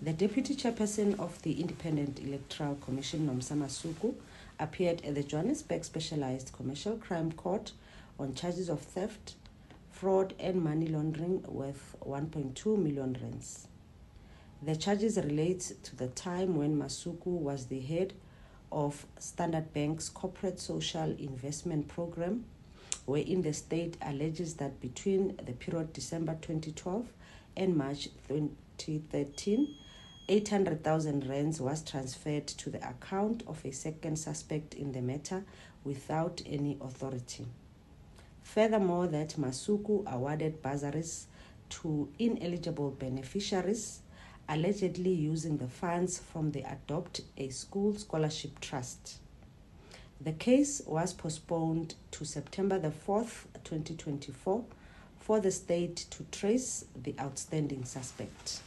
The Deputy Chairperson of the Independent Electoral Commission, Nomsa Masuku, appeared at the Johannesburg Specialized Commercial Crime Court on charges of theft, fraud and money laundering worth 1.2 million rands. The charges relate to the time when Masuku was the head of Standard Bank's Corporate Social Investment Program, wherein the state alleges that between the period December 2012 and March 2013, 800,000 rands was transferred to the account of a second suspect in the matter without any authority. Furthermore, that Masuku awarded bursaries to ineligible beneficiaries, allegedly using the funds from the Adopt a School Scholarship Trust. The case was postponed to September the 4th, 2024, for the state to trace the outstanding suspect.